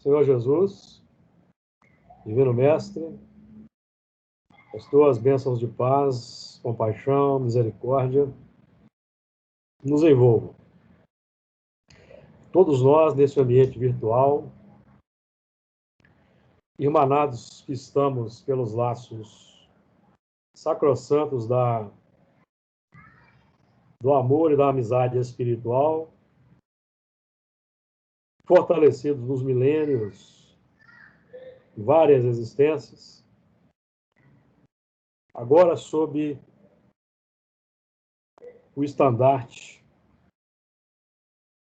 Senhor Jesus, Divino Mestre, as tuas bênçãos de paz, compaixão, misericórdia, nos envolvam. Todos nós, nesse ambiente virtual, irmanados que estamos pelos laços sacrossantos do amor e da amizade espiritual, fortalecidos nos milênios, várias existências, agora sob o estandarte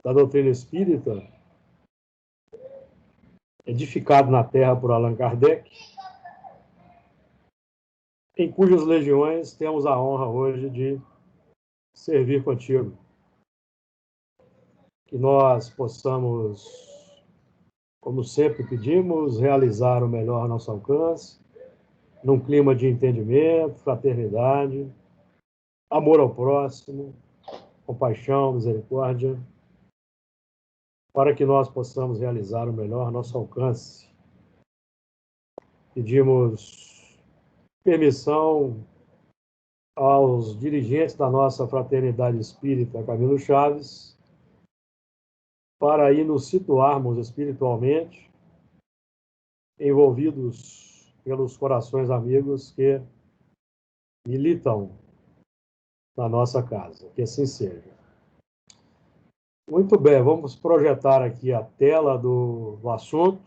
da doutrina espírita, edificado na Terra por Allan Kardec, em cujas legiões temos a honra hoje de servir contigo. Que nós possamos, como sempre pedimos, realizar o melhor ao nosso alcance, num clima de entendimento, fraternidade, amor ao próximo, compaixão, misericórdia, para que nós possamos realizar o melhor ao nosso alcance. Pedimos permissão aos dirigentes da nossa fraternidade espírita, Camilo Chaves, para aí nos situarmos espiritualmente, envolvidos pelos corações amigos que militam na nossa casa. Que assim seja. Muito bem, vamos projetar aqui a tela do assunto.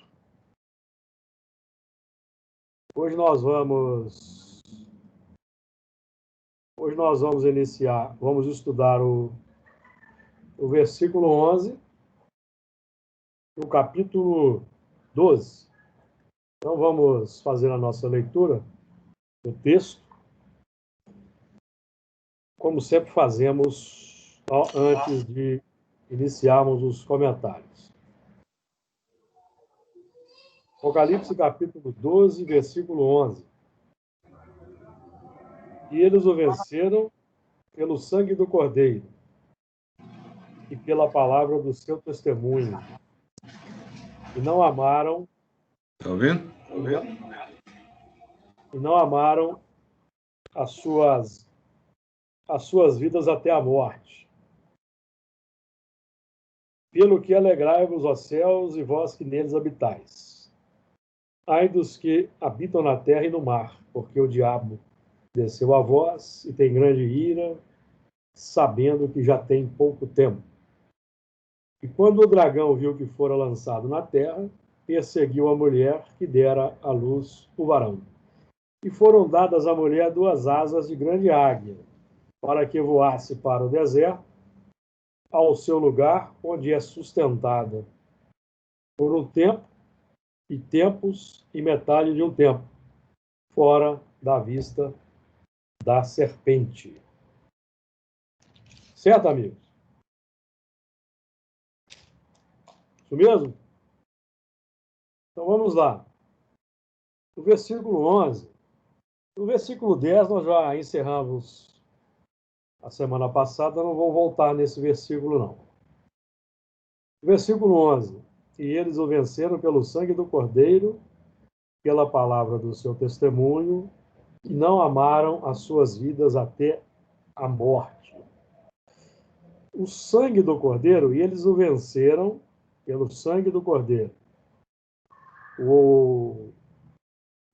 Hoje nós vamos iniciar, vamos estudar o versículo 11, no capítulo 12. Então vamos fazer a nossa leitura do texto, como sempre fazemos antes de iniciarmos os comentários. Apocalipse capítulo 12, versículo 11. E eles o venceram pelo sangue do Cordeiro e pela palavra do seu testemunho. E não amaram... Está ouvindo? E não amaram as suas vidas até a morte. Pelo que alegrai-vos, ó céus, e vós que neles habitais. Ai dos que habitam na terra e no mar, porque o diabo desceu a vós e tem grande ira, sabendo que já tem pouco tempo. E quando o dragão viu que fora lançado na terra, perseguiu a mulher que dera à luz o varão. E foram dadas à mulher 2 asas de grande águia, para que voasse para o deserto, ao seu lugar, onde é sustentada por um tempo, e tempos, e metade de um tempo, fora da vista da serpente. Certo, amigos? Isso mesmo? Então vamos lá. No versículo 11, no versículo 10 nós já encerramos a semana passada, não vou voltar nesse versículo não. No versículo 11, e eles o venceram pelo sangue do Cordeiro, pela palavra do seu testemunho, e não amaram as suas vidas até a morte. O sangue do Cordeiro, e eles o venceram pelo sangue do Cordeiro.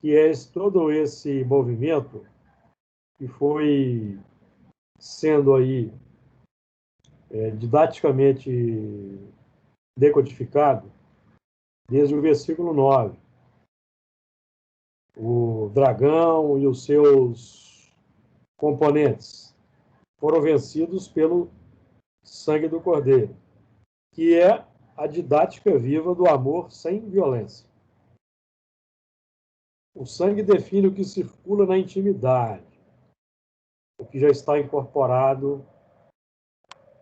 Que é todo esse movimento que foi sendo aí didaticamente decodificado desde o versículo 9. O dragão e os seus componentes foram vencidos pelo sangue do Cordeiro, que é a didática viva do amor sem violência. O sangue define o que circula na intimidade, o que já está incorporado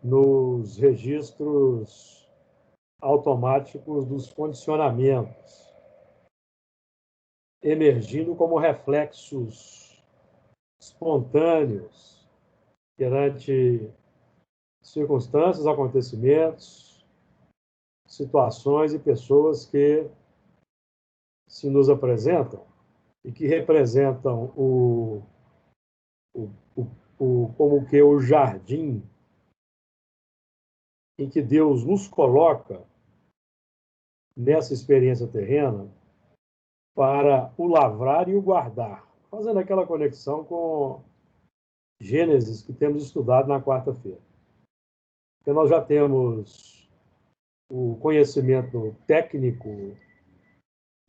nos registros automáticos dos condicionamentos, emergindo como reflexos espontâneos perante circunstâncias, acontecimentos, situações e pessoas que se nos apresentam e que representam o, como que o jardim em que Deus nos coloca nessa experiência terrena para o lavrar e o guardar, fazendo aquela conexão com Gênesis que temos estudado na quarta-feira. Porque nós já temos o conhecimento técnico,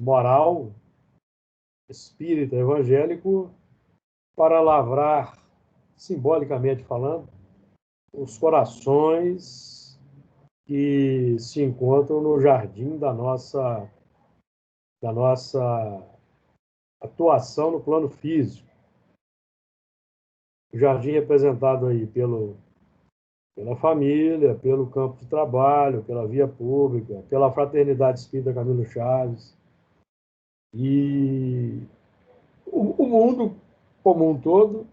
moral, espírita, evangélico, para lavrar, simbolicamente falando, os corações que se encontram no jardim da nossa atuação no plano físico. O jardim representado aí pela família, pelo campo de trabalho, pela via pública, pela Fraternidade Espírita Camilo Chaves. E o mundo como um todo,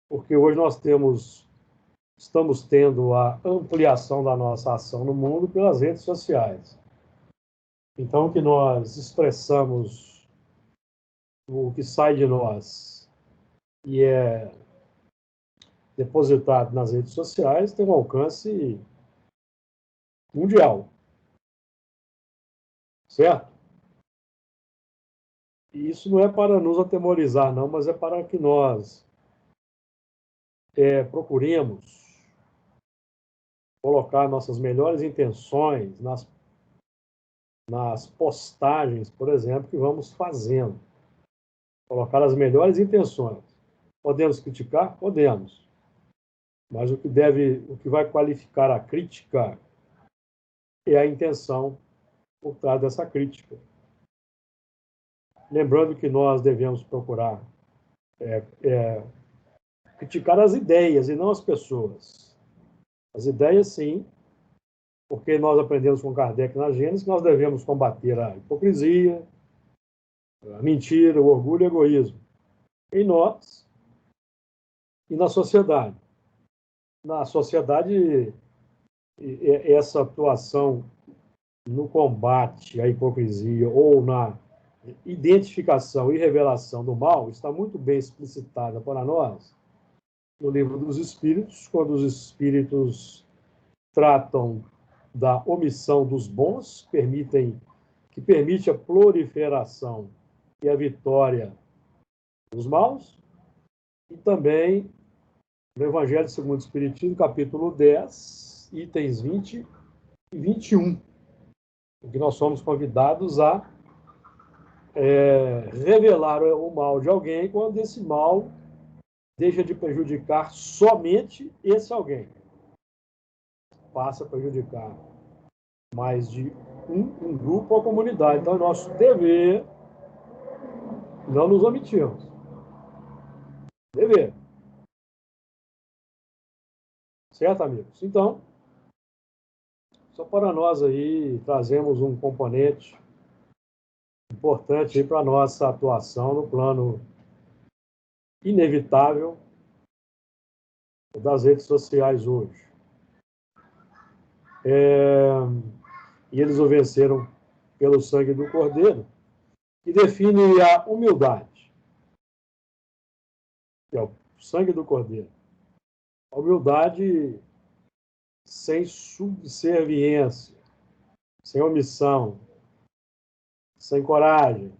porque hoje nós estamos tendo a ampliação da nossa ação no mundo pelas redes sociais. Então, o que nós expressamos, o que sai de nós e é depositado nas redes sociais, tem um alcance mundial. Certo? E isso não é para nos atemorizar, não, mas é para que nós procuremos colocar nossas melhores intenções nas postagens, por exemplo, que vamos fazendo. Colocar as melhores intenções. Podemos criticar? Podemos. Mas o que vai qualificar a crítica é a intenção por trás dessa crítica. Lembrando que nós devemos procurar criticar as ideias e não as pessoas. As ideias, sim, porque nós aprendemos com Kardec na Gênesis que nós devemos combater a hipocrisia, a mentira, o orgulho e o egoísmo. Em nós e na sociedade. Na sociedade, essa atuação no combate à hipocrisia ou na identificação e revelação do mal está muito bem explicitada para nós no Livro dos Espíritos, quando os espíritos tratam da omissão dos bons, que permite a proliferação e a vitória dos maus, e também no Evangelho segundo o Espiritismo, capítulo 10, itens 20 e 21, em que nós somos convidados a revelar o mal de alguém quando esse mal deixa de prejudicar somente esse alguém. Passa a prejudicar mais de um grupo ou comunidade. Então, é nosso dever não nos omitirmos. Dever. Certo, amigos? Então, só para nós aí, trazemos um componente importante para a nossa atuação no plano inevitável das redes sociais hoje. E eles o venceram pelo sangue do Cordeiro, que define a humildade, que é o sangue do Cordeiro. A humildade sem subserviência, sem omissão, sem coragem,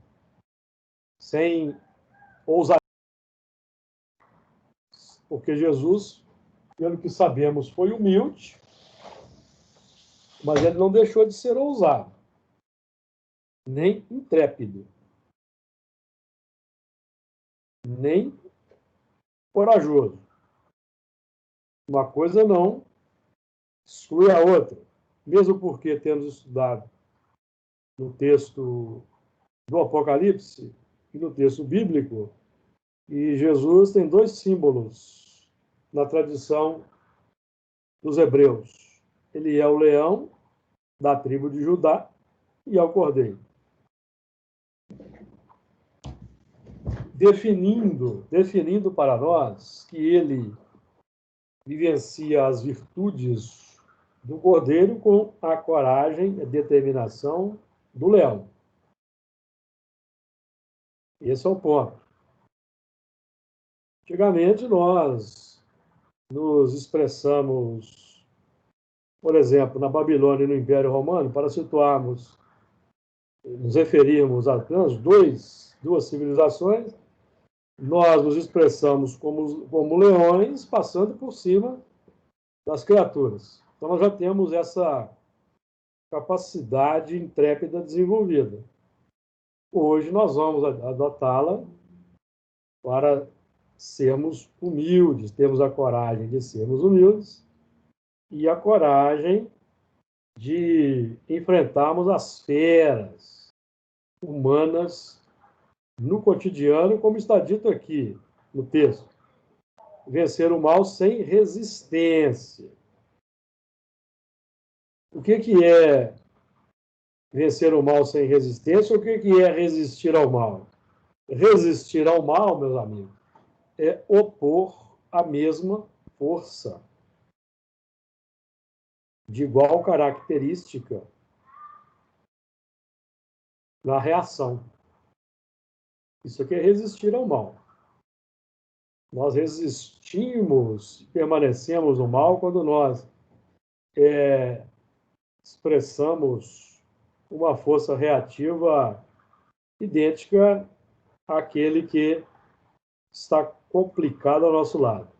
sem ousadia. Porque Jesus, pelo que sabemos, foi humilde, mas ele não deixou de ser ousado, nem intrépido, nem corajoso. Uma coisa não exclui a outra, mesmo porque temos estudado no texto do Apocalipse e no texto bíblico, e Jesus tem dois símbolos na tradição dos hebreus. Ele é o leão da tribo de Judá e é o cordeiro. Definindo para nós que ele vivencia as virtudes do cordeiro com a coragem e determinação do leão. Esse é o ponto. Antigamente, nós nos expressamos, por exemplo, na Babilônia e no Império Romano, para situarmos, nos referirmos a apenas duas civilizações, nós nos expressamos como leões, passando por cima das criaturas. Então, nós já temos essa capacidade intrépida desenvolvida. Hoje, nós vamos adotá-la para sermos humildes, temos a coragem de sermos humildes e a coragem de enfrentarmos as feras humanas no cotidiano, como está dito aqui no texto. Vencer o mal sem resistência. O que é vencer o mal sem resistência? O que é resistir ao mal? Resistir ao mal, meus amigos, é opor a mesma força, de igual característica, na reação. Isso aqui é resistir ao mal. Nós resistimos, permanecemos no mal quando nós expressamos uma força reativa idêntica àquele que está complicado ao nosso lado.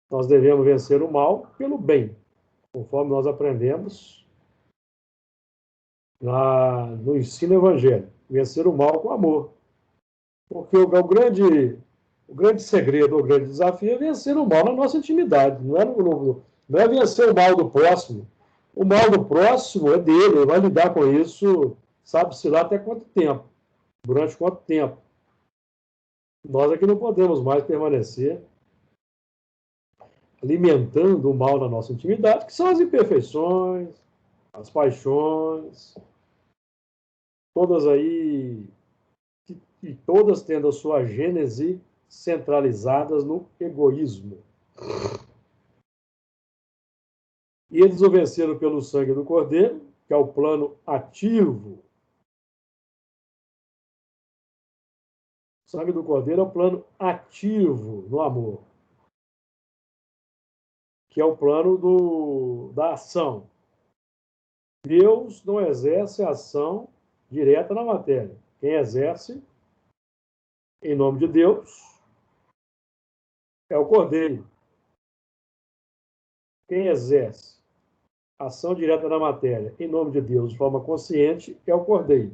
Nós devemos vencer o mal pelo bem, conforme nós aprendemos no ensino evangélico. Vencer o mal com amor. Porque o grande segredo, o grande desafio é vencer o mal na nossa intimidade. Não é vencer o mal do próximo. O mal do próximo é dele, ele vai lidar com isso, sabe-se lá até quanto tempo, durante quanto tempo. Nós aqui não podemos mais permanecer alimentando o mal na nossa intimidade, que são as imperfeições, as paixões, todas aí, e todas tendo a sua gênese centralizadas no egoísmo. E eles o venceram pelo sangue do Cordeiro, que é o plano ativo. O sangue do Cordeiro é o plano ativo no amor, que é o plano da ação. Deus não exerce ação direta na matéria. Quem exerce, em nome de Deus, é o Cordeiro. Quem exerce ação direta na matéria, em nome de Deus, de forma consciente, é o Cordeiro.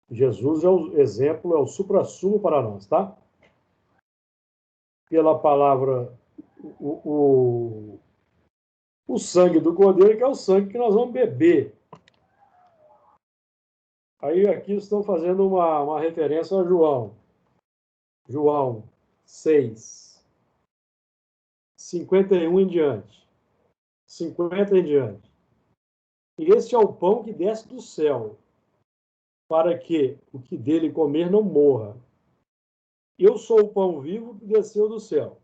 Jesus é o exemplo, é o suprassumo para nós, tá? Pela palavra, o sangue do Cordeiro, que é o sangue que nós vamos beber. Aí aqui estão fazendo uma referência a João. João 6, 51 em diante. 50 em diante. E este é o pão que desce do céu, para que o que dele comer não morra. Eu sou o pão vivo que desceu do céu.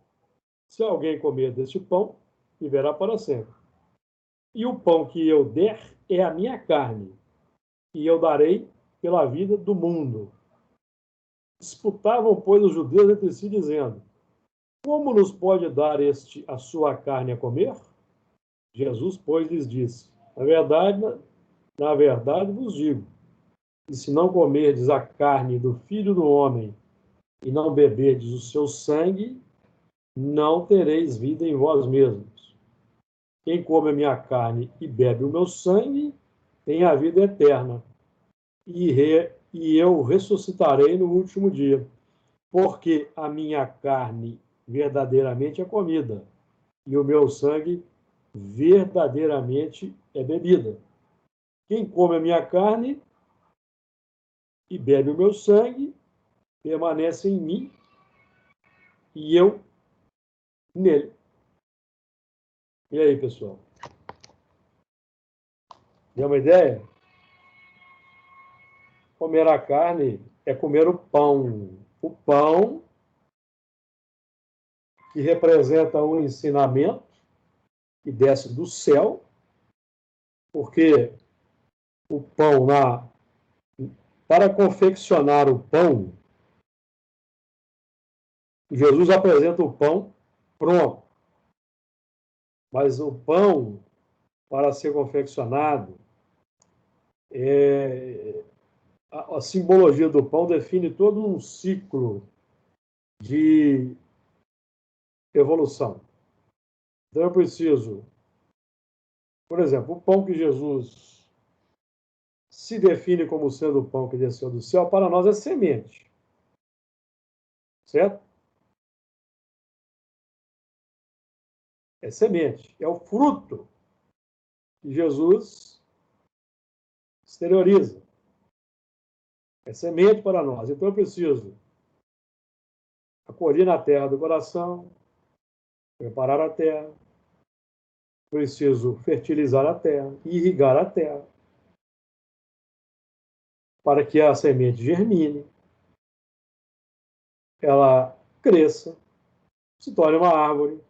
Se alguém comer deste pão, viverá para sempre. E o pão que eu der é a minha carne, e eu darei pela vida do mundo. Disputavam, pois, os judeus entre si, dizendo: como nos pode dar a sua carne a comer? Jesus, pois, lhes disse: na verdade vos digo, que se não comerdes a carne do Filho do Homem e não beberdes o seu sangue, não tereis vida em vós mesmos. Quem come a minha carne e bebe o meu sangue, tem a vida eterna, e eu ressuscitarei no último dia, porque a minha carne verdadeiramente é comida, e o meu sangue verdadeiramente é bebida. Quem come a minha carne e bebe o meu sangue, permanece em mim e eu nele. E aí, pessoal? Deu uma ideia? Comer a carne é comer o pão. O pão que representa um ensinamento que desce do céu, porque o pão, para confeccionar o pão, Jesus apresenta o pão pronto, mas o pão, para ser confeccionado, a simbologia do pão define todo um ciclo de evolução. Então, eu preciso, por exemplo, o pão que Jesus se define como sendo o pão que desceu do céu, para nós é semente. Certo? É semente, é o fruto que Jesus exterioriza. É semente para nós. Então eu preciso acolher na terra do coração, preparar a terra, preciso fertilizar a terra, irrigar a terra, para que a semente germine, ela cresça, se torne uma árvore.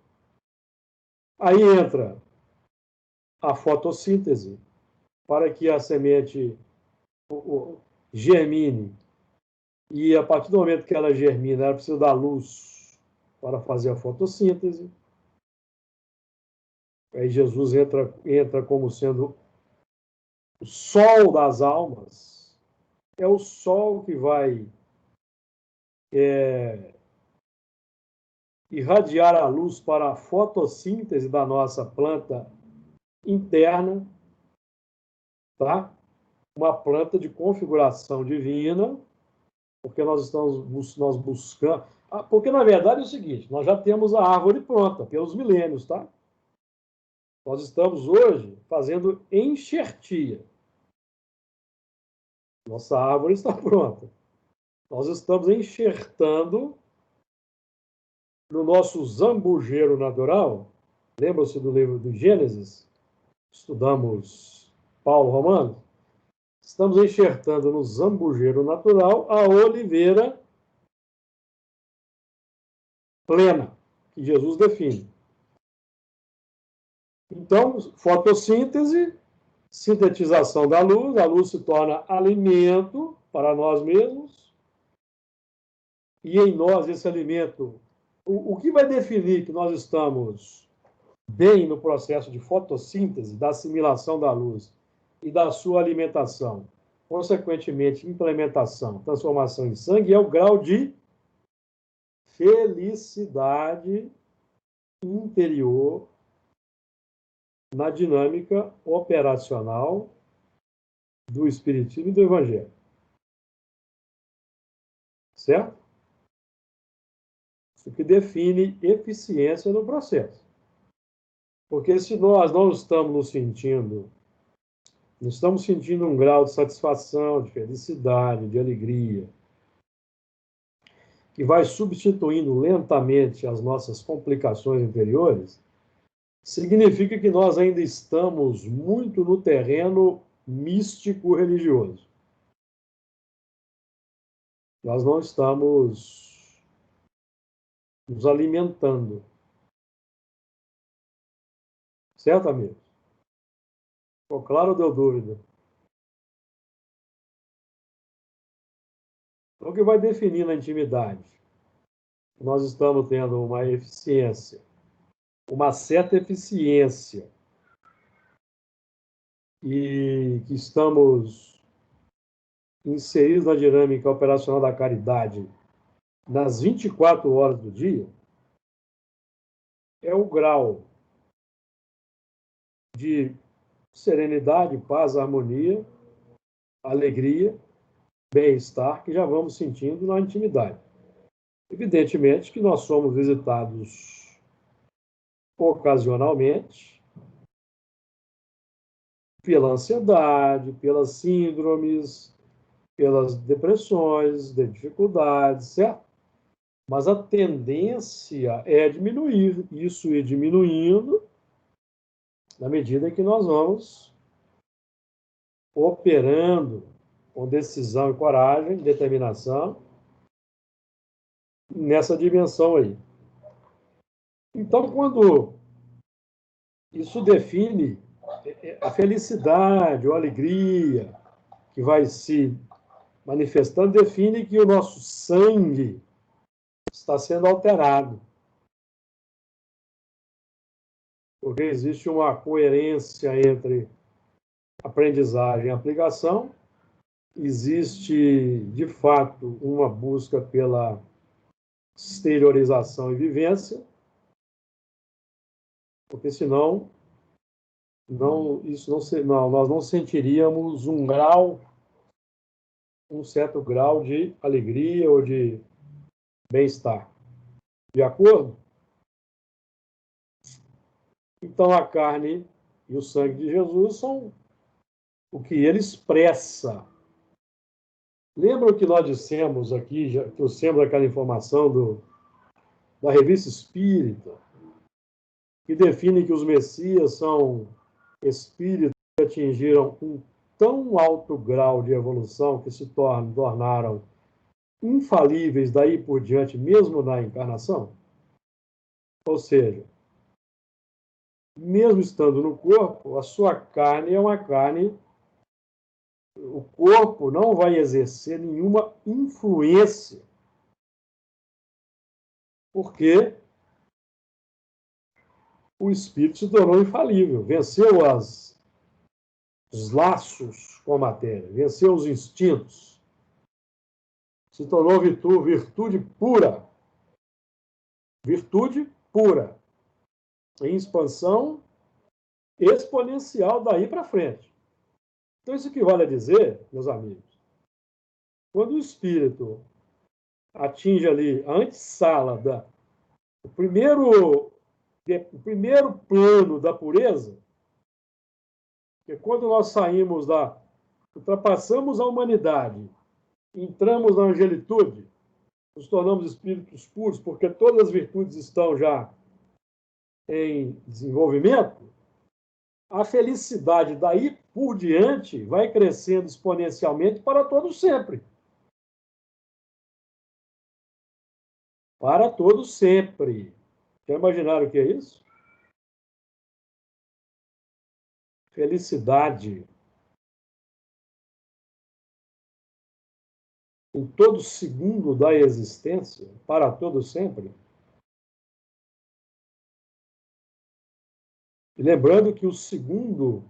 Aí entra a fotossíntese, para que a semente germine. E a partir do momento que ela germina, ela precisa dar luz para fazer a fotossíntese. Aí Jesus entra como sendo o sol das almas. É o sol que vai irradiar a luz para a fotossíntese da nossa planta interna, tá? Uma planta de configuração divina, porque nós buscando. Porque, na verdade, é o seguinte: nós já temos a árvore pronta, pelos milênios, tá? Nós estamos hoje fazendo enxertia. Nossa árvore está pronta. Nós estamos enxertando no nosso zambujeiro natural. Lembra-se do livro do Gênesis? Estudamos Paulo Romano. Estamos enxertando no zambujeiro natural a oliveira plena, que Jesus define. Então, fotossíntese, sintetização da luz, a luz se torna alimento para nós mesmos, e em nós esse alimento, o que vai definir que nós estamos bem no processo de fotossíntese, da assimilação da luz e da sua alimentação, consequentemente implementação, transformação em sangue, é o grau de felicidade interior na dinâmica operacional do Espiritismo e do Evangelho. Certo? Isso que define eficiência no processo. Porque se nós não estamos nos sentindo, não estamos sentindo um grau de satisfação, de felicidade, de alegria, que vai substituindo lentamente as nossas complicações interiores, significa que nós ainda estamos muito no terreno místico-religioso. Nós não estamos nos alimentando. Certo, amigo? Ficou claro ou deu dúvida? Então, o que vai definir na intimidade? Nós estamos tendo uma eficiência, uma certa eficiência, e que estamos inseridos na dinâmica operacional da caridade nas 24 horas do dia, é o grau de serenidade, paz, harmonia, alegria, bem-estar que já vamos sentindo na intimidade. Evidentemente que nós somos visitados ocasionalmente pela ansiedade, pelas síndromes, pelas depressões, de dificuldades, certo? Mas a tendência é diminuir, isso ir diminuindo na medida em que nós vamos operando com decisão e coragem, determinação, nessa dimensão aí. Então, quando isso define a felicidade ou a alegria que vai se manifestando, define que o nosso sangue está sendo alterado, porque existe uma coerência entre aprendizagem e aplicação, existe, de fato, uma busca pela exteriorização e vivência, porque senão nós não sentiríamos um certo grau de alegria ou de bem-estar. De acordo? Então a carne e o sangue de Jesus são o que ele expressa. Lembra o que nós dissemos aqui, já trouxemos aquela informação da Revista Espírita, que define que os Messias são espíritos que atingiram um tão alto grau de evolução que se tornaram infalíveis daí por diante, mesmo na encarnação? Ou seja, mesmo estando no corpo, a sua carne é uma carne, o corpo não vai exercer nenhuma influência, porque o espírito se tornou infalível, venceu os laços com a matéria, venceu os instintos, se tornou virtude pura. Virtude pura, em expansão exponencial daí para frente. Então, isso equivale a dizer, meus amigos, quando o espírito atinge ali a antessala, o primeiro plano da pureza, que é quando nós ultrapassamos a humanidade, entramos na angelitude, nos tornamos espíritos puros, porque todas as virtudes estão já em desenvolvimento, a felicidade daí por diante vai crescendo exponencialmente para todo sempre. Para todo sempre. Já imaginaram o que é isso? Felicidade. Em todo segundo da existência, para todo sempre. E lembrando que o segundo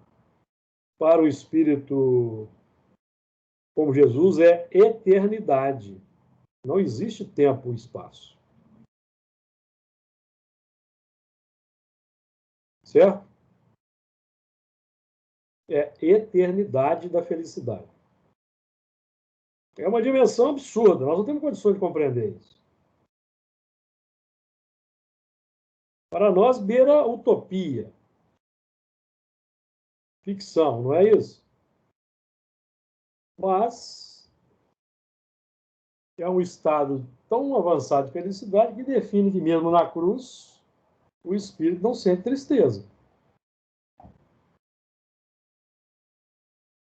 para o espírito como Jesus é eternidade. Não existe tempo e espaço. Certo? É eternidade da felicidade. É uma dimensão absurda, nós não temos condições de compreender isso. Para nós, beira utopia, ficção, não é isso? Mas é um estado tão avançado de felicidade que define que, mesmo na cruz, o espírito não sente tristeza.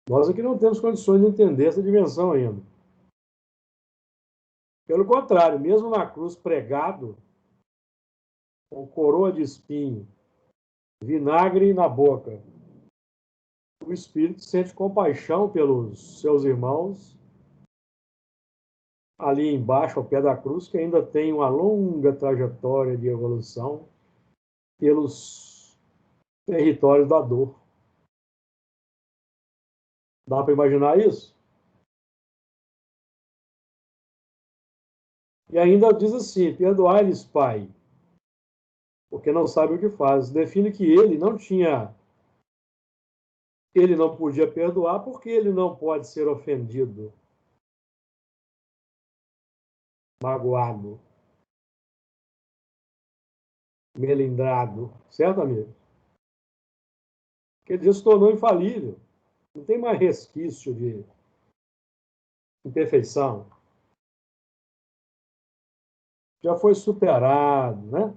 Nós aqui não temos condições de entender essa dimensão ainda. Pelo contrário, mesmo na cruz pregado, com coroa de espinho, vinagre na boca, o espírito sente compaixão pelos seus irmãos ali embaixo, ao pé da cruz, que ainda tem uma longa trajetória de evolução pelos territórios da dor. Dá para imaginar isso? E ainda diz assim: perdoai-lhes, Pai, porque não sabe o que faz. Define que ele não podia perdoar porque ele não pode ser ofendido, magoado, melindrado, certo, amigo? Porque Deus se tornou infalível, não tem mais resquício de imperfeição, já foi superado, né?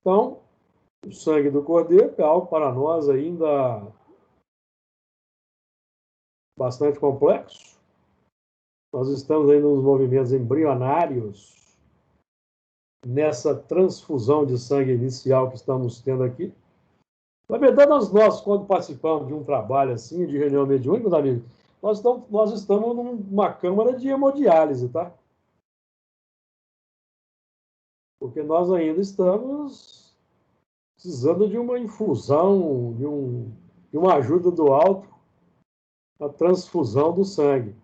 Então, o sangue do Cordeiro é algo para nós ainda bastante complexo. Nós estamos ainda nos movimentos embrionários nessa transfusão de sangue inicial que estamos tendo aqui. Na verdade, nós quando participamos de um trabalho assim, de reunião mediúnica, meus amigos, nós estamos numa câmara de hemodiálise, tá? Porque nós ainda estamos precisando de uma infusão, de uma ajuda do alto na transfusão do sangue.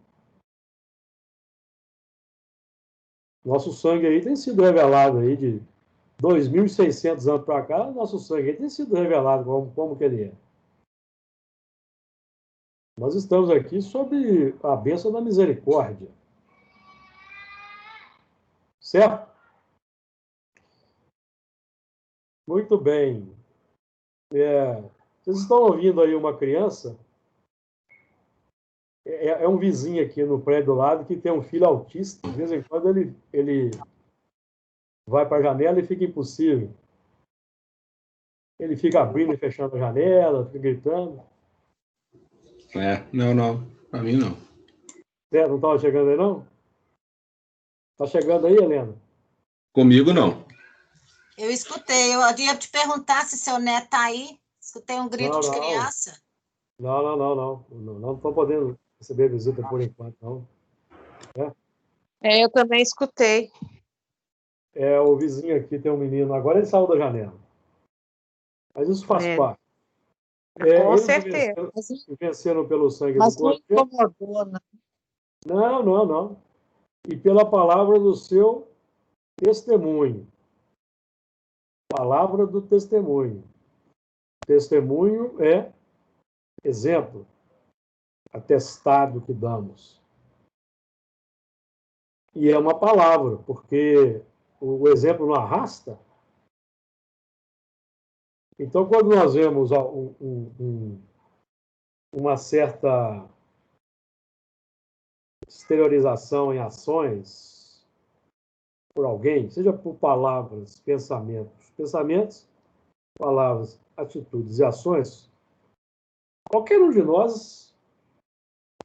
Nosso sangue aí tem sido revelado aí de 2.600 anos para cá, nosso sangue aí tem sido revelado como que ele é. Nós estamos aqui sob a bênção da misericórdia. Certo? Muito bem. Vocês estão ouvindo aí uma criança? É um vizinho aqui no prédio do lado que tem um filho autista. De vez em quando ele vai para a janela e fica impossível. Ele fica abrindo e fechando a janela, fica gritando. Não. Para mim, não. Certo? Não estava chegando aí, não? Está chegando aí, Helena? Comigo, não. Eu escutei. Eu ia te perguntar se seu neto está aí. Escutei um grito de criança. Não estou podendo receber visita por enquanto, não. Eu também escutei. O vizinho aqui tem um menino, agora ele saiu da janela. Mas isso faz parte. Com certeza. Venceram pelo sangue mas do corpo. Mas não incomodou, não. Não. E pela palavra do seu testemunho. Palavra do testemunho. Testemunho é exemplo, atestado que damos. E é uma palavra, porque o exemplo não arrasta. Então, quando nós vemos uma certa exteriorização em ações por alguém, seja por palavras, pensamentos, palavras, atitudes e ações, qualquer um de nós,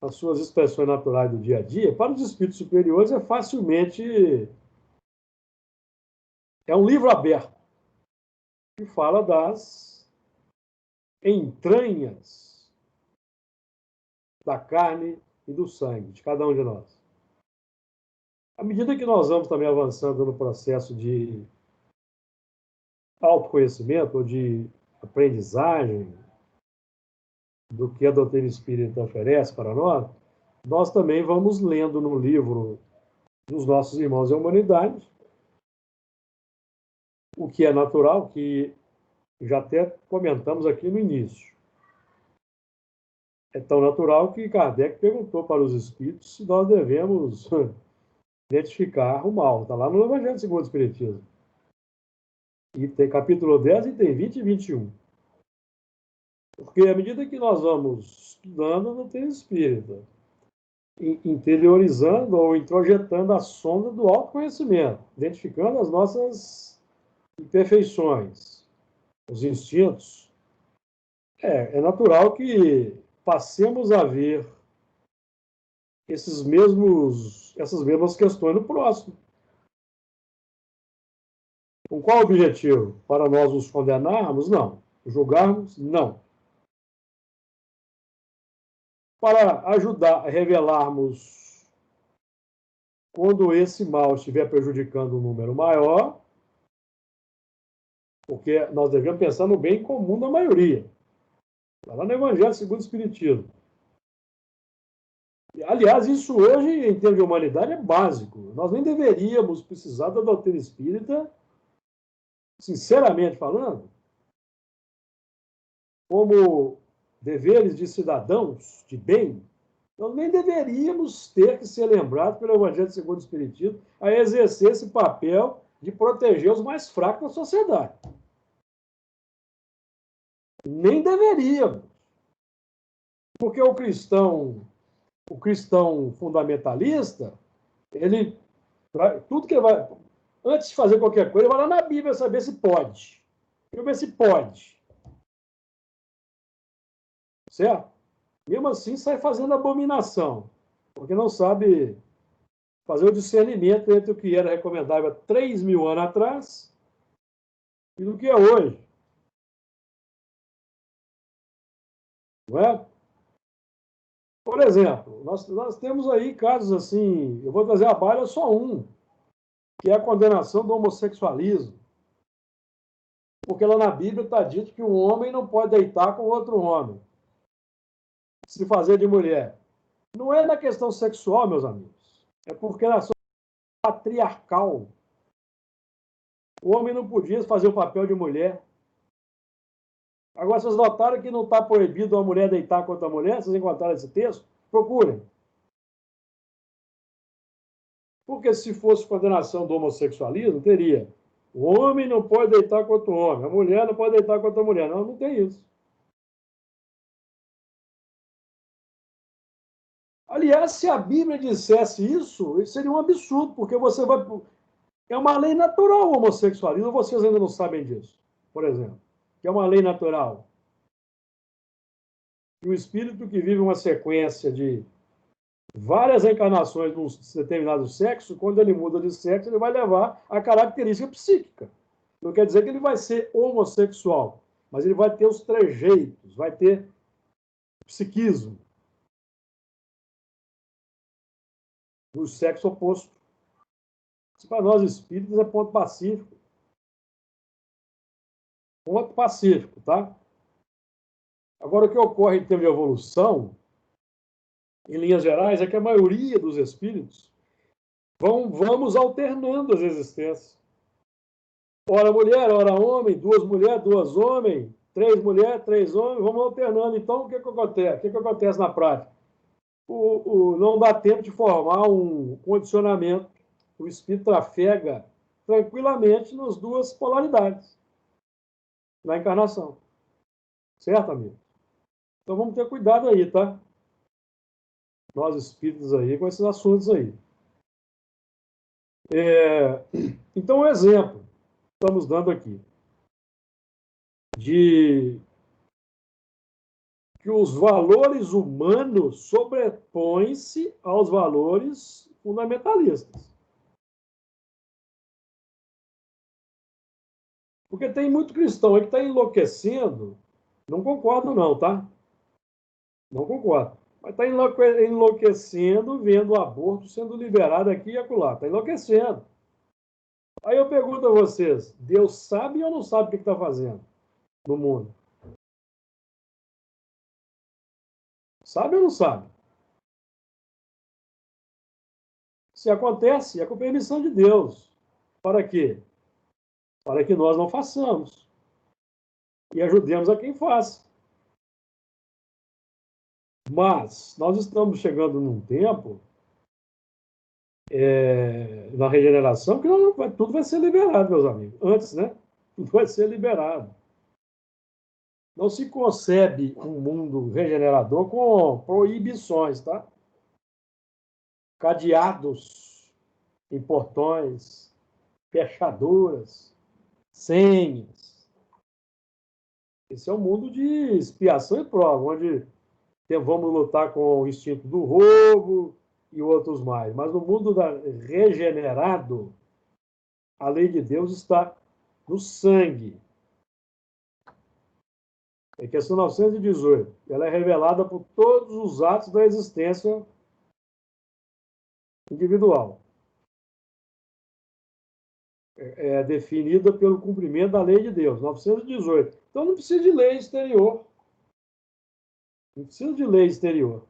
as suas expressões naturais do dia a dia, para os espíritos superiores é um livro aberto que fala das entranhas da carne e do sangue de cada um de nós. À medida que nós vamos também avançando no processo de autoconhecimento ou de aprendizagem do que a doutrina espírita oferece para nós, nós também vamos lendo no livro dos nossos irmãos da humanidade o que é natural, que já até comentamos aqui no início. É tão natural que Kardec perguntou para os espíritos se nós devemos identificar o mal. Está lá no Evangelho segundo o Espiritismo. E tem capítulo 10 e tem 20 e 21. Porque à medida que nós vamos estudando a doutrina espírita, interiorizando ou introjetando a sonda do autoconhecimento, identificando as nossas imperfeições, os instintos, é natural que passemos a ver essas mesmas questões no próximo. Com qual objetivo? Para nós os condenarmos? Não. Julgarmos? Não. Para ajudar a revelarmos quando esse mal estiver prejudicando um número maior, porque nós devemos pensar no bem comum da maioria. Está lá no Evangelho segundo o Espiritismo. Aliás, isso hoje, em termos de humanidade, é básico. Nós nem deveríamos precisar da doutrina espírita, sinceramente falando, como deveres de cidadãos de bem, nós nem deveríamos ter que ser lembrados pelo Evangelho segundo o Espiritismo a exercer esse papel de proteger os mais fracos da sociedade. Nem deveríamos. Porque o cristão fundamentalista, tudo que ele vai, antes de fazer qualquer coisa, ele vai lá na Bíblia saber se pode. Eu ver se pode. Certo? Mesmo assim, sai fazendo abominação, porque não sabe fazer o discernimento entre o que era recomendável há 3.000 anos atrás e do que é hoje. Não é? Por exemplo, nós temos aí casos assim, eu vou trazer à baila só um, que é a condenação do homossexualismo. Porque lá na Bíblia está dito que um homem não pode deitar com outro homem, se fazer de mulher. Não é na questão sexual, meus amigos. É porque na sua patriarcal, o homem não podia fazer o papel de mulher. Agora, vocês notaram que não está proibido a mulher deitar com outra mulher? Vocês encontraram esse texto? Procurem. Porque se fosse condenação do homossexualismo, teria: o homem não pode deitar com outro homem, a mulher não pode deitar com outra mulher. Não, não tem isso. Aliás, se a Bíblia dissesse isso seria um absurdo, porque você vai... É uma lei natural o homossexualismo, vocês ainda não sabem disso, por exemplo. Que é uma lei natural. E o espírito que vive uma sequência de várias encarnações de um determinado sexo, quando ele muda de sexo, ele vai levar a característica psíquica. Não quer dizer que ele vai ser homossexual, mas ele vai ter os trejeitos, vai ter psiquismo do sexo oposto. Isso para nós espíritas é ponto pacífico. Ponto pacífico, tá? Agora, o que ocorre em termos de evolução, em linhas gerais, é que a maioria dos espíritos vamos alternando as existências. Ora mulher, ora homem, 2 mulheres, 2 homens, 3 mulheres, 3 homens, vamos alternando. Então, o que acontece? O que acontece na prática? Não dá tempo de formar um condicionamento. O espírito trafega tranquilamente nas duas polaridades na encarnação. Certo, amigo? Então, vamos ter cuidado aí, tá? Nós espíritos aí, com esses assuntos aí. Então, um exemplo estamos dando aqui de que os valores humanos sobrepõem-se aos valores fundamentalistas. Porque tem muito cristão aí que está enlouquecendo. Não concordo não, tá? Não concordo. Mas está enlouquecendo vendo o aborto sendo liberado aqui e acolá. Está enlouquecendo. Aí eu pergunto a vocês, Deus sabe ou não sabe o que está fazendo no mundo? Sabe ou não sabe? Se acontece, é com permissão de Deus. Para quê? Para que nós não façamos. E ajudemos a quem faz. Mas nós estamos chegando num tempo, na regeneração, que tudo vai ser liberado, meus amigos. Antes, né? Tudo vai ser liberado. Não se concebe um mundo regenerador com proibições, tá? Cadeados em portões, fechaduras, senhas. Esse é um mundo de expiação e prova, onde vamos lutar com o instinto do roubo e outros mais. Mas no mundo regenerado, a lei de Deus está no sangue. É questão 918. Ela é revelada por todos os atos da existência individual. É definida pelo cumprimento da lei de Deus, 918. Então não precisa de lei exterior. Não precisa de lei exterior.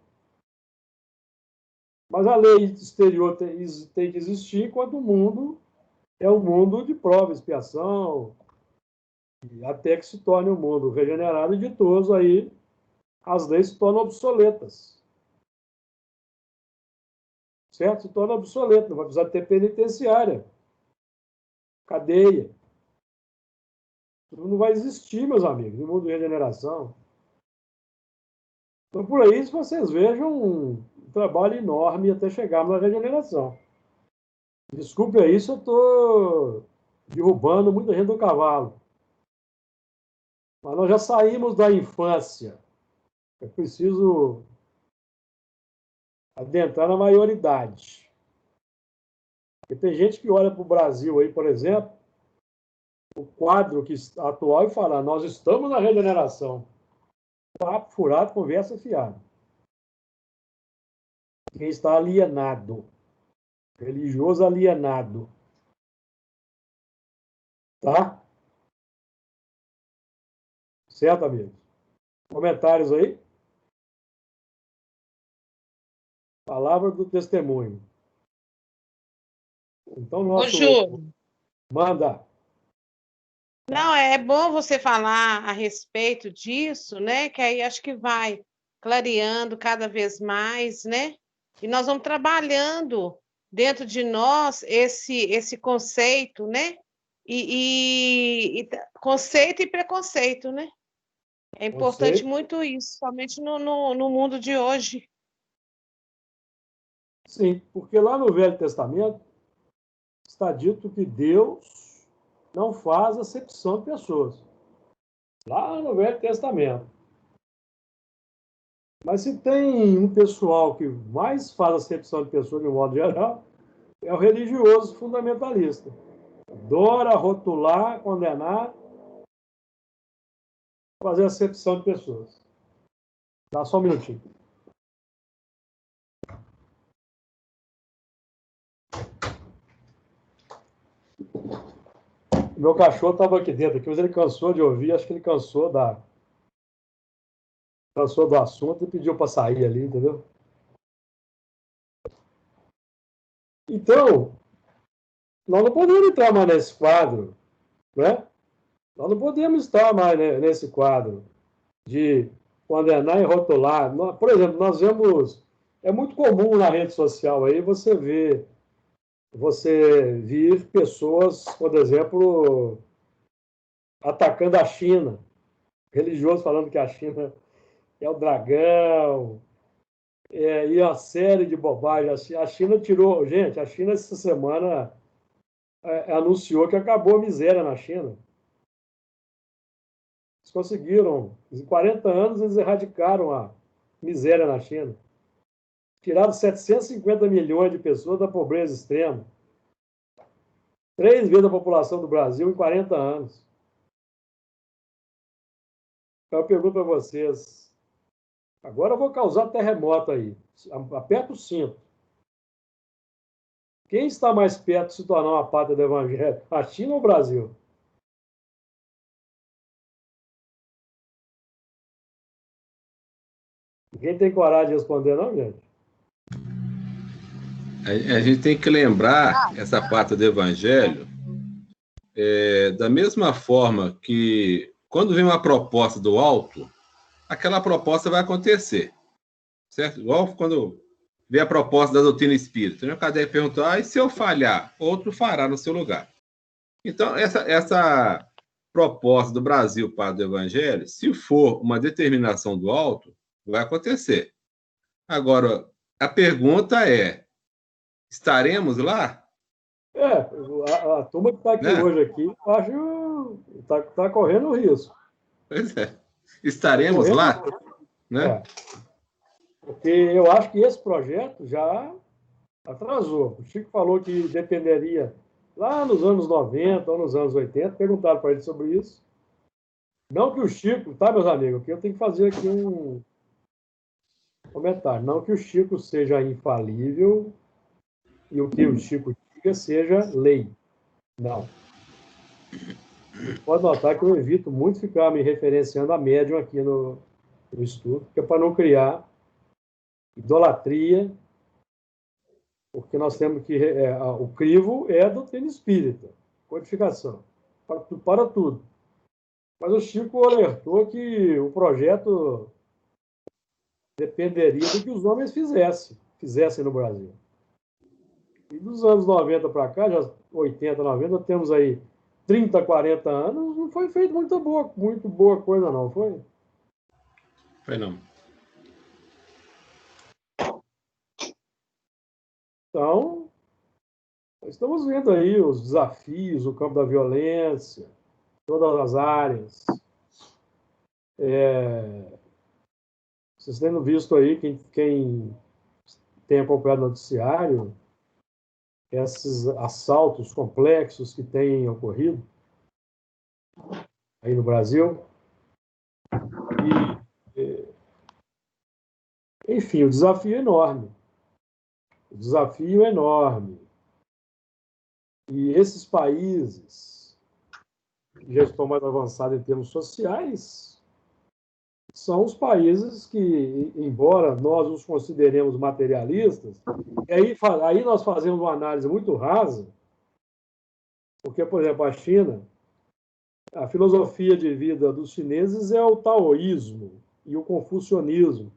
Mas a lei exterior tem que existir enquanto o mundo é um mundo de prova, expiação, até que se torne um mundo regenerado e ditoso, aí as leis se tornam obsoletas. Certo? Se torna obsoleto, não vai precisar ter penitenciária, cadeia. Não vai existir, meus amigos, no mundo de regeneração. Então, por aí, vocês vejam um trabalho enorme até chegarmos na regeneração. Desculpe aí se eu estou derrubando muita gente do cavalo. Mas nós já saímos da infância. É preciso adentrar na maioridade. Porque tem gente que olha para o Brasil aí, por exemplo, o quadro atual e fala, nós estamos na regeneração. Papo furado, conversa fiada. Quem está alienado, religioso alienado. Tá? Certo, amigos? Comentários aí? Palavra do testemunho. Então, nosso... Ô, Ju. Manda. Não, é bom você falar a respeito disso, né? Que aí acho que vai clareando cada vez mais, né? E nós vamos trabalhando dentro de nós esse conceito, né? Conceito e preconceito, né? É importante muito isso, somente no mundo de hoje. Sim, porque lá no Velho Testamento está dito que Deus não faz acepção de pessoas. Lá no Velho Testamento. Mas se tem um pessoal que mais faz acepção de pessoas, de um modo geral, é o religioso fundamentalista. Adora rotular, condenar, fazer acepção de pessoas. Dá só um minutinho. Meu cachorro estava aqui dentro, aqui, mas ele cansou de ouvir, acho que ele cansou do assunto e pediu para sair ali, entendeu? Então, nós não podemos entrar mais nesse quadro, né? Nós não podemos estar mais nesse quadro de condenar e rotular. Por exemplo, nós vemos... É muito comum na rede social aí você vir pessoas, por exemplo, atacando a China, religiosos falando que a China é o dragão, e uma série de bobagens. A China tirou... Gente, a China essa semana anunciou que acabou a miséria na China. Eles conseguiram, em 40 anos, eles erradicaram a miséria na China. Tiraram 750 milhões de pessoas da pobreza extrema. 3 vezes a população do Brasil em 40 anos. Então, eu pergunto para vocês. Agora eu vou causar terremoto aí. Aperta o cinto. Quem está mais perto de se tornar uma pátria do Evangelho? A China ou o Brasil? Ninguém tem coragem de responder, não, gente? A gente tem que lembrar essa parte do Evangelho da mesma forma que, quando vem uma proposta do alto, aquela proposta vai acontecer. Certo? Igual quando vem a proposta da doutrina espírita. O Kardec perguntou, e se eu falhar? Outro fará no seu lugar. Então, essa proposta do Brasil para o Evangelho, se for uma determinação do alto, vai acontecer. Agora, a pergunta é, estaremos lá? A turma que está aqui hoje aqui, acho que está correndo risco. Pois é. Estaremos lá? Né? Porque eu acho que esse projeto já atrasou. O Chico falou que dependeria lá nos anos 90 ou nos anos 80. Perguntaram para ele sobre isso. Não que o Chico, tá, meus amigos? Que eu tenho que fazer aqui um comentário. Não que o Chico seja infalível e o que o Chico diga seja lei. Não. Você pode notar que eu evito muito ficar me referenciando a médium aqui no estudo, que é para não criar idolatria, porque nós temos que... o crivo é a doutrina espírita, codificação, para tudo. Mas o Chico alertou que o projeto dependeria do que os homens fizessem no Brasil. E dos anos 90 para cá, já 80, 90, temos aí 30, 40 anos, não foi feito muito boa coisa, não, foi? Foi não. Então, estamos vendo aí os desafios, o campo da violência, todas as áreas. Vocês tendo visto aí, quem tem acompanhado o noticiário, esses assaltos complexos que têm ocorrido aí no Brasil. Enfim, o desafio é enorme. O desafio é enorme. E esses países que já estão mais avançados em termos sociais são os países que, embora nós os consideremos materialistas, e aí nós fazemos uma análise muito rasa, porque, por exemplo, a China, a filosofia de vida dos chineses é o taoísmo e o confucionismo.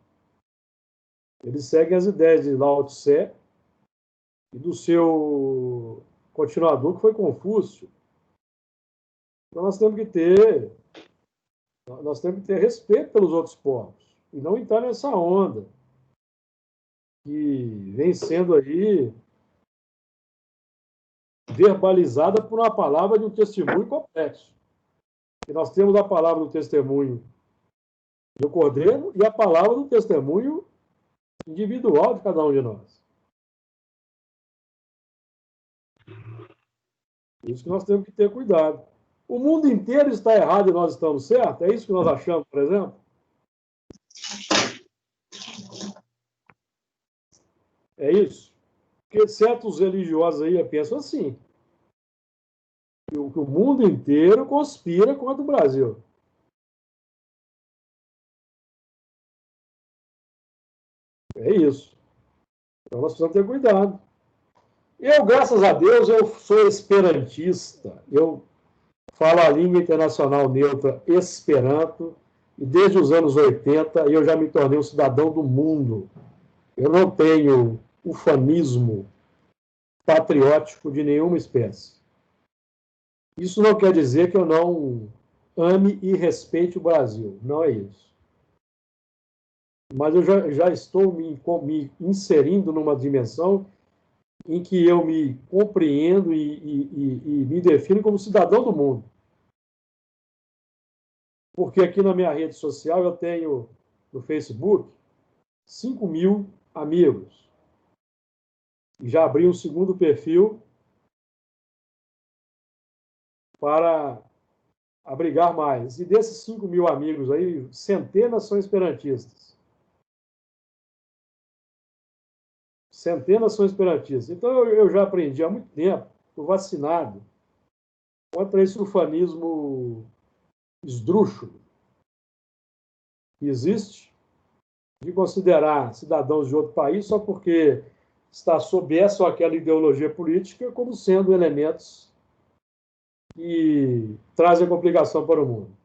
Eles seguem as ideias de Lao Tse e do seu continuador, que foi Confúcio. Então nós temos que ter respeito pelos outros povos e não entrar nessa onda que vem sendo aí verbalizada por uma palavra de um testemunho complexo. E nós temos a palavra do testemunho do Cordeiro e a palavra do testemunho individual de cada um de nós. Isso que nós temos que ter cuidado. O mundo inteiro está errado e nós estamos certos? É isso que nós achamos, por exemplo? É isso? Porque certos religiosos aí pensam assim, que o mundo inteiro conspira contra o Brasil. É isso. Então nós precisamos ter cuidado. Eu, graças a Deus, eu sou esperantista. Eu falo a língua internacional neutra Esperanto, e desde os anos 80 eu já me tornei um cidadão do mundo. Eu não tenho ufanismo patriótico de nenhuma espécie. Isso não quer dizer que eu não ame e respeite o Brasil. Não é isso. Mas eu já estou me inserindo numa dimensão em que eu me compreendo e me defino como cidadão do mundo. Porque aqui na minha rede social eu tenho, no Facebook, 5.000 amigos. E já abri um segundo perfil para abrigar mais. E desses 5.000 amigos aí, centenas são esperantistas. Centenas são esperantistas. Então, eu já aprendi há muito tempo, estou vacinado contra esse ufanismo esdrúxulo que existe, de considerar cidadãos de outro país só porque está sob essa ou aquela ideologia política como sendo elementos que trazem complicação para o mundo.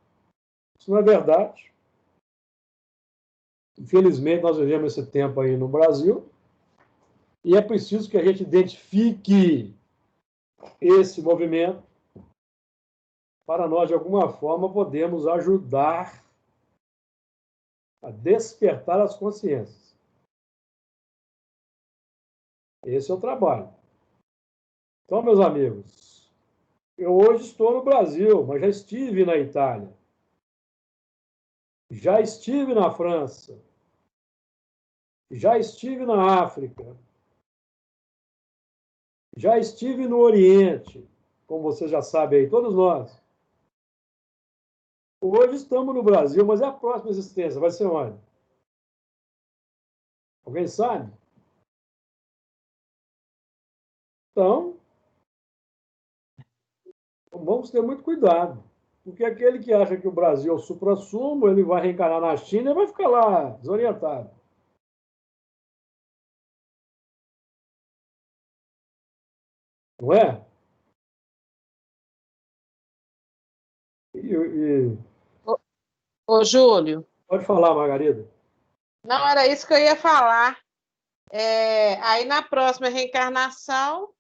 Isso não é verdade. Infelizmente, nós vivemos esse tempo aí no Brasil, e é preciso que a gente identifique esse movimento para nós, de alguma forma, podermos ajudar a despertar as consciências. Esse é o trabalho. Então, meus amigos, eu hoje estou no Brasil, mas já estive na Itália. Já estive na França. Já estive na África. Já estive no Oriente, como você já sabe aí, todos nós. Hoje estamos no Brasil, mas é a próxima existência, vai ser onde? Alguém sabe? Então, vamos ter muito cuidado, porque aquele que acha que o Brasil é o suprassumo, ele vai reencarnar na China e vai ficar lá desorientado. Não é? Ô, Júlio. Pode falar, Margarida. Não, era isso que eu ia falar. Aí, na próxima reencarnação,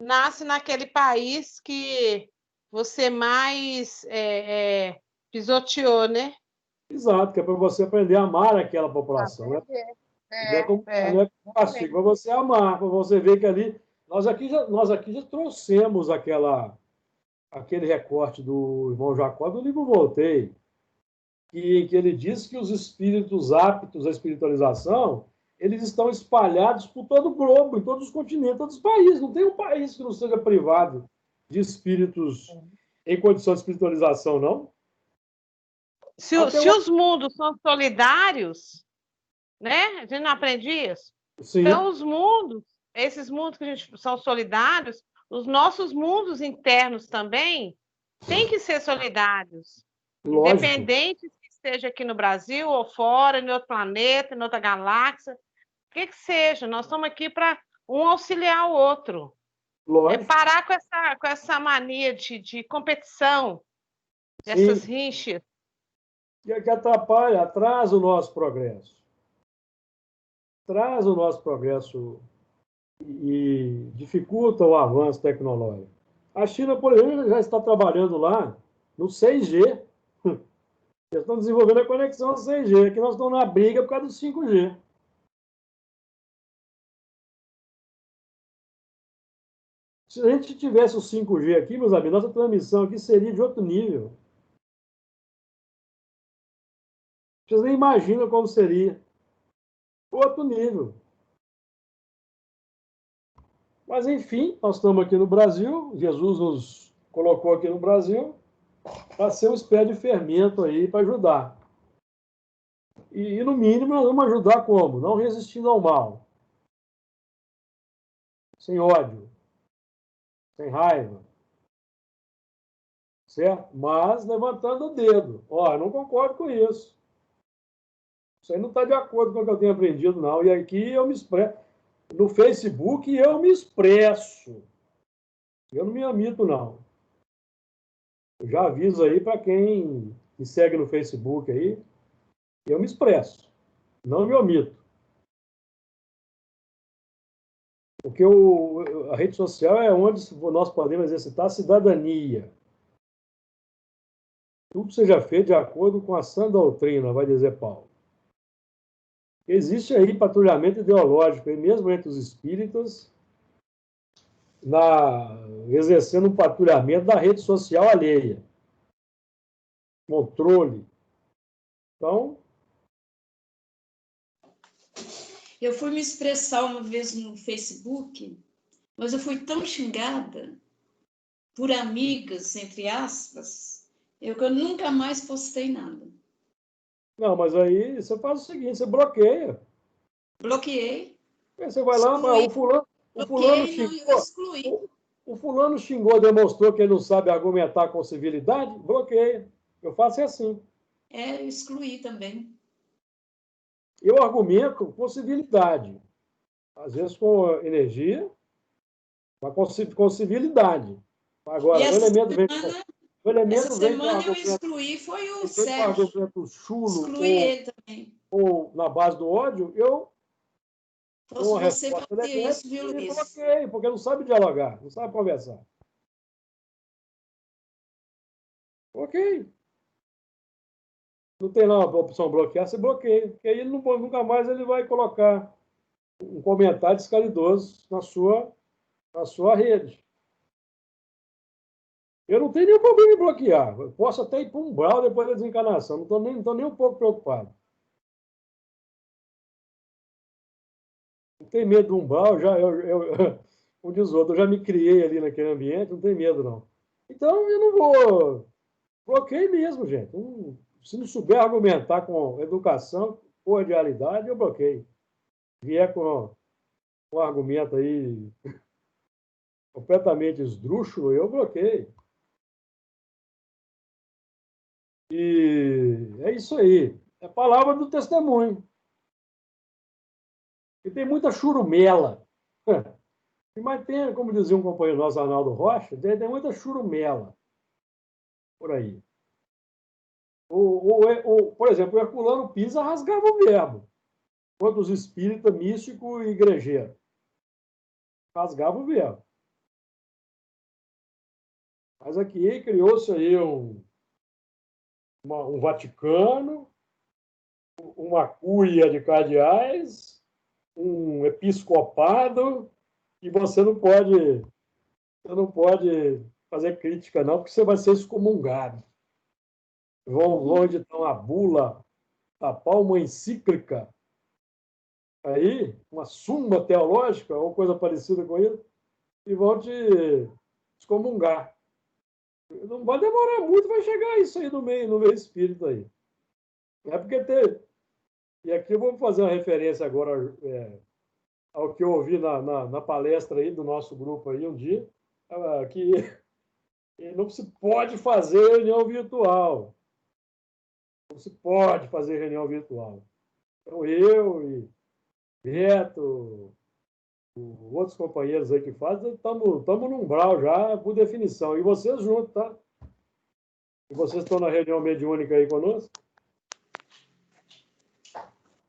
nasce naquele país que você mais pisoteou, né? Exato, que é para você aprender a amar aquela população. Né? Não é como castigo, para você amar, para você ver que ali... Nós aqui já trouxemos aquele recorte do irmão Jacó do livro Voltei, que ele diz que os espíritos aptos à espiritualização, eles estão espalhados por todo o globo, em todos os continentes, todos os países. Não tem um país que não seja privado de espíritos em condição de espiritualização, não. Se os mundos são solidários, né? A gente não aprende isso? Sim. Então, os mundos, esses mundos que a gente são solidários, os nossos mundos internos também têm que ser solidários. Lógico. Independente se esteja aqui no Brasil ou fora, em outro planeta, em outra galáxia, o que seja, nós estamos aqui para um auxiliar o outro. Lógico. É parar com essa mania de competição, dessas rinchas. Que atrapalha, atrasa o nosso progresso. Traz o nosso progresso e dificulta o avanço tecnológico. A China, por exemplo, já está trabalhando lá no 6G. Eles estão desenvolvendo a conexão 6G. Aqui nós estamos na briga por causa do 5G. Se a gente tivesse o 5G aqui, meus amigos, nossa transmissão aqui seria de outro nível. Vocês nem imaginam como seria. Outro nível. Mas, enfim, nós estamos aqui no Brasil, Jesus nos colocou aqui no Brasil para ser um espécie de fermento aí para ajudar. E, no mínimo, nós vamos ajudar como? Não resistindo ao mal. Sem ódio. Sem raiva. Certo? Mas levantando o dedo. Ó, eu não concordo com isso. Isso aí não está de acordo com o que eu tenho aprendido, não. E aqui eu me expresso. No Facebook eu me expresso. Eu não me omito, não. Eu já aviso aí para quem me segue no Facebook aí, eu me expresso. Não me omito. Porque a rede social é onde nós podemos exercitar a cidadania. Tudo seja feito de acordo com a sã doutrina, vai dizer Paulo. Existe aí patrulhamento ideológico, mesmo entre os espíritas, exercendo um patrulhamento da rede social alheia. Controle. Então... Eu fui me expressar uma vez no Facebook, mas eu fui tão xingada por amigas, entre aspas, que eu nunca mais postei nada. Não, mas aí você faz o seguinte, você bloqueia. Bloqueei. Aí você vai lá, o fulano xingou. O fulano xingou, demonstrou que ele não sabe argumentar com civilidade, bloqueia. Eu faço assim. Eu excluí também. Eu argumento com civilidade. Às vezes com energia, mas com civilidade. Agora, essa semana eu excluí, foi o Sérgio. Excluí ele também. Ou na base do ódio, eu... Posso você fazer isso, viu, Luiz? Bloqueei, porque não sabe dialogar, não sabe conversar. Ok. Não tem lá a opção bloquear, você bloqueia. Porque aí nunca mais ele vai colocar um comentário descalidoso na sua rede. Eu não tenho nenhum problema em bloquear. Eu posso até ir para um umbral depois da desencarnação. Não estou nem um pouco preocupado. Não tenho medo do umbral. Como diz o outro, eu já me criei ali naquele ambiente, não tenho medo, não. Então, eu não vou... Bloqueio mesmo, gente. Se não souber argumentar com educação, cordialidade, eu bloqueio. Vier com um argumento aí completamente esdrúxulo, eu bloqueio. E é isso aí. É a palavra do testemunho. E tem muita churumela. Mas tem, como dizia um companheiro nosso, Arnaldo Rocha, tem muita churumela por aí. Por exemplo, o Herculano Pisa rasgava o verbo, enquanto os espíritas, místico e igrejeiro rasgavam o verbo. Mas aqui criou-se aí um Vaticano, uma cúria de cardeais, um episcopado, e você não pode fazer crítica, não, porque você vai ser excomungado. Vão editar uma bula, tapar uma encíclica aí, uma suma teológica ou coisa parecida com isso, e vão te excomungar. Não vai demorar muito, vai chegar isso aí no meio espírito aí. É porque tem... E aqui eu vou fazer uma referência agora ao que eu ouvi na palestra aí do nosso grupo aí um dia, que não se pode fazer reunião virtual. Não se pode fazer reunião virtual. Então, eu e Beto, outros companheiros aí que fazem, estamos no umbral já, por definição. E vocês juntos, tá? E vocês estão na reunião mediúnica aí conosco?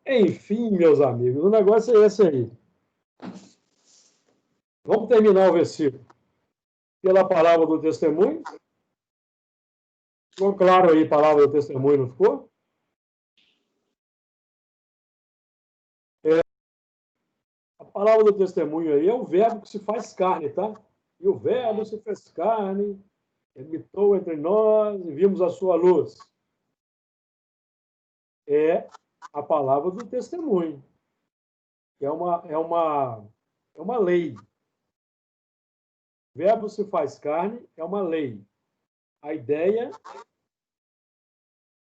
Enfim, meus amigos, o negócio é esse aí. Vamos terminar o versículo pela palavra do testemunho. Ficou claro aí a palavra do testemunho, não ficou? A palavra do testemunho aí é o verbo que se faz carne, tá? E o verbo se fez carne, habitou entre nós e vimos a sua luz. É a palavra do testemunho. É uma lei. Verbo se faz carne é uma lei. A ideia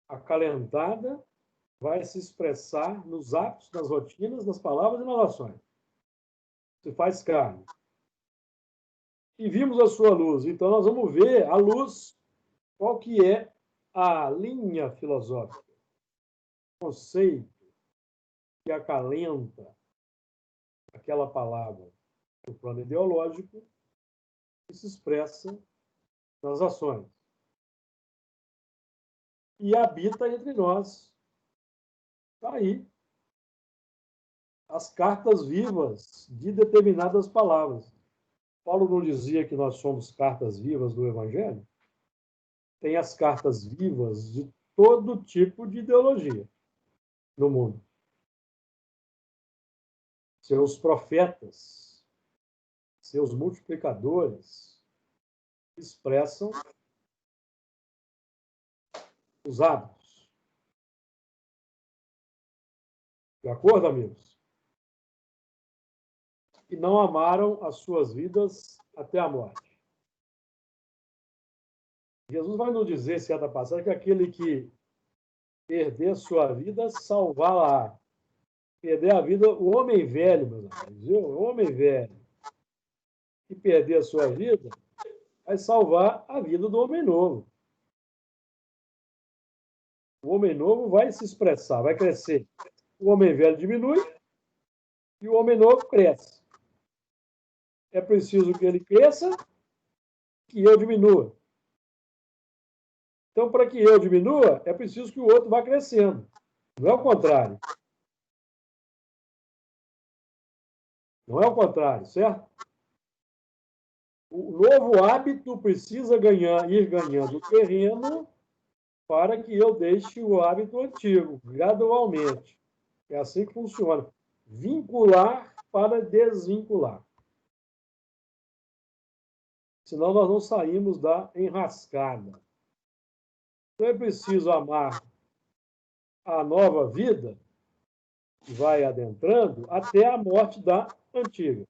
acalentada vai se expressar nos atos, nas rotinas, nas palavras e nas ações. Se faz carne. E vimos a sua luz. Então, nós vamos ver a luz, qual que é a linha filosófica, o conceito que acalenta aquela palavra no plano ideológico que se expressa nas ações. E habita entre nós. Está aí as cartas vivas de determinadas palavras. Paulo não dizia que nós somos cartas vivas do Evangelho? Tem as cartas vivas de todo tipo de ideologia no mundo. Seus profetas, seus multiplicadores, expressam os hábitos. De acordo, amigos? E não amaram as suas vidas até a morte. Jesus vai nos dizer, certa passagem, que aquele que perder sua vida, salvá-la. Perder a vida, o homem velho, meus amigos, viu? O homem velho que perder a sua vida, vai salvar a vida do homem novo. O homem novo vai se expressar, vai crescer. O homem velho diminui e o homem novo cresce. É preciso que ele cresça, que eu diminua. Então, para que eu diminua, é preciso que o outro vá crescendo. Não é o contrário. Não é o contrário, certo? O novo hábito precisa ir ganhando terreno para que eu deixe o hábito antigo, gradualmente. É assim que funciona. Vincular para desvincular. Senão nós não saímos da enrascada. Então é preciso amar a nova vida, que vai adentrando, até a morte da antiga.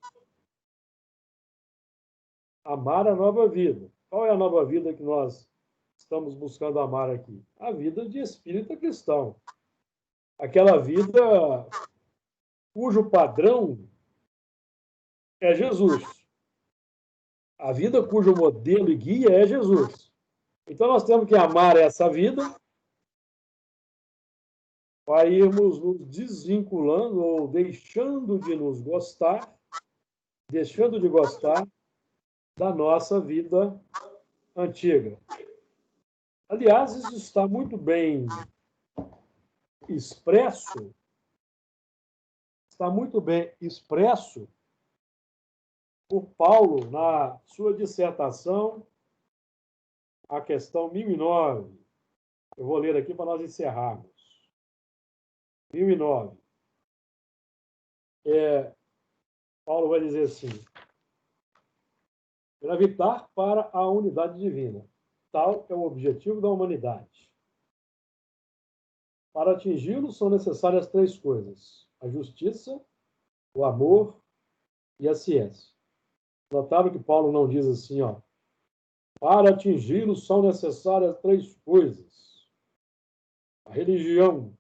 Amar a nova vida. Qual é a nova vida que nós estamos buscando amar aqui? A vida de espírita cristão. Aquela vida cujo padrão é Jesus. A vida cujo modelo e guia é Jesus. Então nós temos que amar essa vida para irmos nos desvinculando ou deixando de nos gostar, deixando de gostar da nossa vida antiga. Aliás, isso está muito bem expresso, por Paulo na sua dissertação, a questão 1009. Eu vou ler aqui para nós encerrarmos. 1009. Paulo vai dizer assim: gravitar para a unidade divina. Tal é o objetivo da humanidade. Para atingi-lo, são necessárias três coisas: a justiça, o amor e a ciência. Notaram que Paulo não diz assim, ó, para atingi-lo são necessárias 3 coisas. A religião,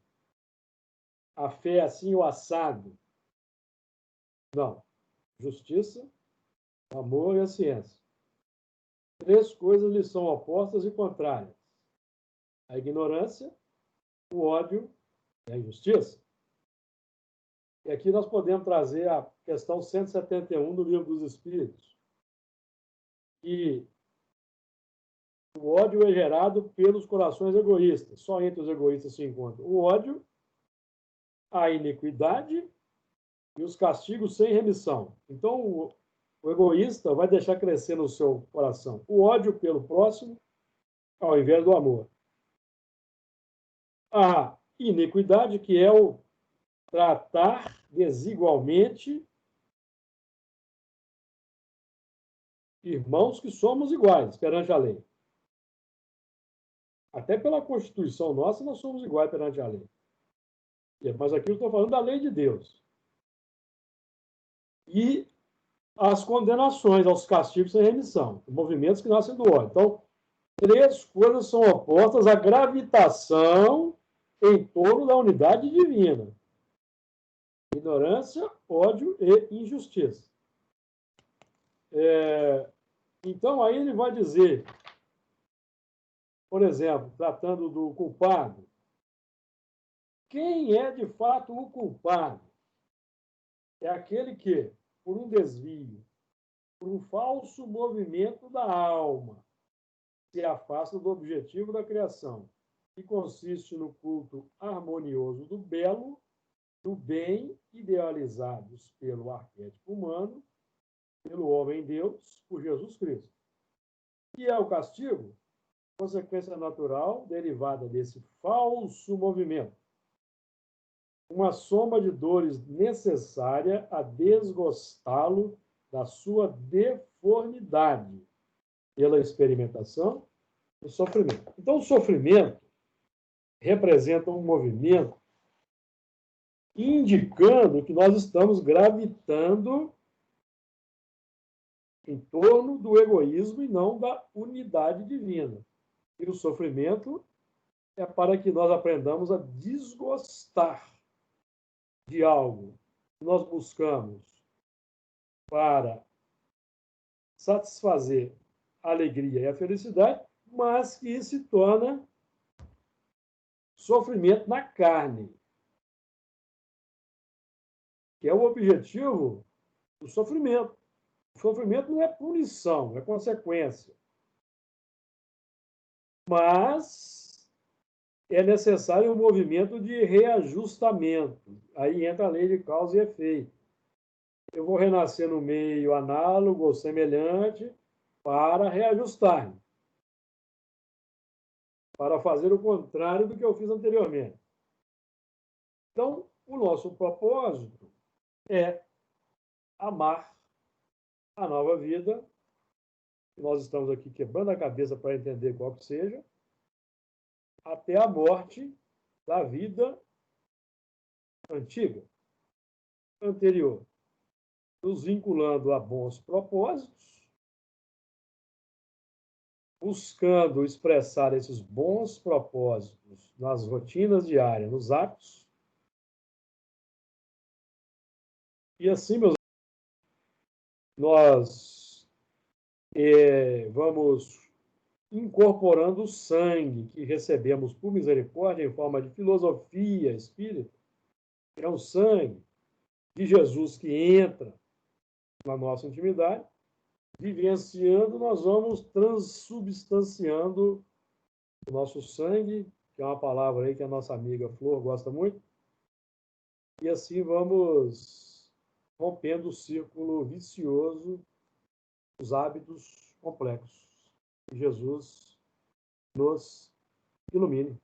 a fé assim o assado. Não. Justiça, o amor e a ciência. 3 coisas lhe são opostas e contrárias. A ignorância, o ódio e a injustiça. E aqui nós podemos trazer a questão 171 do Livro dos Espíritos, que o ódio é gerado pelos corações egoístas. Só entre os egoístas se encontra o ódio, a iniquidade e os castigos sem remissão. Então, o egoísta vai deixar crescer no seu coração o ódio pelo próximo, ao invés do amor. A iniquidade, que é o tratar desigualmente irmãos que somos iguais perante a lei. Até pela Constituição nossa, nós somos iguais perante a lei. Mas aqui eu estou falando da lei de Deus. E as condenações aos castigos sem remissão, movimentos que nascem do ódio. Então, 3 coisas são opostas à gravitação em torno da unidade divina: ignorância, ódio e injustiça. Então, aí ele vai dizer, por exemplo, tratando do culpado, quem é de fato o culpado? É aquele que, por um desvio, por um falso movimento da alma, se afasta do objetivo da criação, que consiste no culto harmonioso do belo, do bem, idealizados pelo arquétipo humano, pelo homem-deus, por Jesus Cristo. E é o castigo, consequência natural derivada desse falso movimento. Uma soma de dores necessária a desgostá-lo da sua deformidade pela experimentação e sofrimento. Então, o sofrimento representa um movimento indicando que nós estamos gravitando em torno do egoísmo e não da unidade divina. E o sofrimento é para que nós aprendamos a desgostar de algo que nós buscamos para satisfazer a alegria e a felicidade, mas que se torna sofrimento na carne, que é o objetivo do sofrimento. O sofrimento não é punição, é consequência. Mas é necessário um movimento de reajustamento. Aí entra a lei de causa e efeito. Eu vou renascer no meio análogo ou semelhante para reajustar, para fazer o contrário do que eu fiz anteriormente. Então, o nosso propósito é amar a nova vida. Nós estamos aqui quebrando a cabeça para entender qual que seja, até a morte da vida antiga, anterior, nos vinculando a bons propósitos, buscando expressar esses bons propósitos nas rotinas diárias, nos hábitos. E assim, meus nós vamos incorporando o sangue que recebemos por misericórdia em forma de filosofia espírita, que é o sangue de Jesus que entra na nossa intimidade, vivenciando, nós vamos transubstanciando o nosso sangue, que é uma palavra aí que a nossa amiga Flor gosta muito, e assim vamos rompendo o círculo vicioso dos hábitos complexos. Que Jesus nos ilumine.